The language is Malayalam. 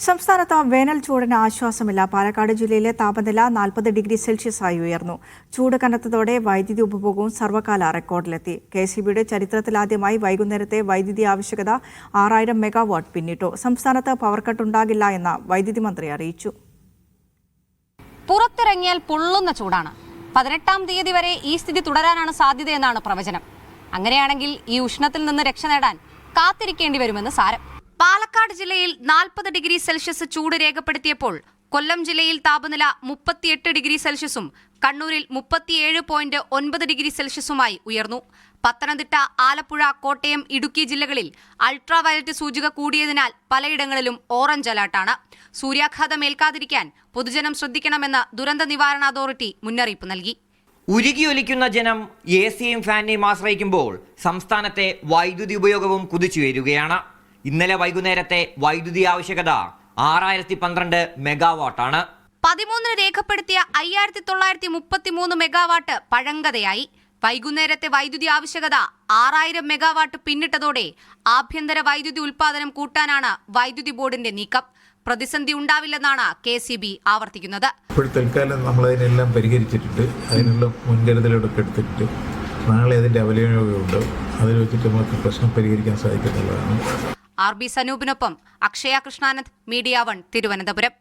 സംസ്ഥാനത്ത് വേനൽ ചൂടിന് ആശ്വാസമില്ല. പാലക്കാട് ജില്ലയിലെ താപനില 40 ഡിഗ്രി സെൽഷ്യസായി ഉയർന്നു. ചൂട് കനത്തതോടെ വൈദ്യുതി ഉപഭോഗവും സർവ്വകാല റെക്കോർഡിലെത്തി. കെഎസ്ഇബിയുടെ ചരിത്രത്തിലാദ്യമായി വൈകുന്നേരത്തെ വൈദ്യുതി ആവശ്യകത 6000 മെഗാവാട്ട് പിന്നിട്ടു. സംസ്ഥാനത്ത് പവർ കട്ട് ഉണ്ടാകില്ല എന്ന് വൈദ്യുതി മന്ത്രി അറിയിച്ചു. പുറത്തിറങ്ങിയാൽ പൊള്ളുന്ന ചൂടാണ്. 18-ാം തീയതി വരെ ഈ സ്ഥിതി തുടരാനാണ് സാധ്യതയെന്നാണ് പ്രവചനം. അങ്ങനെയാണെങ്കിൽ ഈ ഉഷ്ണത്തിൽ നിന്ന് രക്ഷ നേടാൻ കാത്തിരിക്കേണ്ടി വരുമെന്ന് സാരം. പാലക്കാട് ജില്ലയിൽ 40 ഡിഗ്രി സെൽഷ്യസ് ചൂട് രേഖപ്പെടുത്തിയപ്പോൾ കൊല്ലം ജില്ലയിൽ താപനില 38 ഡിഗ്രി സെൽഷ്യസും കണ്ണൂരിൽ 37.9 ഡിഗ്രി സെൽഷ്യസുമായി ഉയർന്നു. പത്തനംതിട്ട, ആലപ്പുഴ, കോട്ടയം, ഇടുക്കി ജില്ലകളിൽ അൾട്രാ വയലറ്റ് സൂചിക കൂടിയതിനാൽ പലയിടങ്ങളിലും ഓറഞ്ച് അലർട്ടാണ്. സൂര്യാഘാതം ഏൽക്കാതിരിക്കാൻ പൊതുജനം ശ്രദ്ധിക്കണമെന്ന് ദുരന്ത നിവാരണ അതോറിറ്റി മുന്നറിയിപ്പ് നൽകി. ഉരുകിയൊലിക്കുന്ന ജനം എസിയും ഫാനിനെയും ആശ്രയിക്കുമ്പോൾ സംസ്ഥാനത്തെ വൈദ്യുതി ഉപയോഗവും കുതിച്ചുയരുകയാണ്. ഇന്നലെ വൈകുന്നേരത്തെ വൈദ്യുതി ആവശ്യകത 6012 മെഗാവാട്ടാണ്. 13 രേഖപ്പെടുത്തിയ 5933 മെഗാവാട്ട് പഴങ്കതയായി. വൈകുന്നേരത്തെ വൈദ്യുതി ആവശ്യകത 6000 മെഗാവാട്ട് പിന്നിട്ടതോടെ ആഭ്യന്തര വൈദ്യുതി ഉൽപാദനം കൂട്ടാനാണ് വൈദ്യുതി ബോർഡിന്റെ നീക്കം. പ്രതിസന്ധി ഉണ്ടാവില്ലെന്നാണ് കെഎസ്ഇബി ആവർത്തിക്കുന്നത്. തൽക്കാലം നമ്മളതിനെല്ലാം പരിഹരിച്ചിട്ടുണ്ട്. അതിനുള്ള മുൻകരുതലുകളൊക്കെ എടുത്തിട്ടുണ്ട്. നാളെ അതിന്റെ അവലോകനമുണ്ട്. അതിൽ വെച്ചിട്ട് നമുക്ക് പ്രശ്നം പരിഹരിക്കാൻ സാധിക്കുന്നുള്ളതാണ്. RB സനൂപിനൊപ്പം അക്ഷയ കൃഷ്ണാനന്ദ്, മീഡിയ 1, തിരുവനന്തപുരം.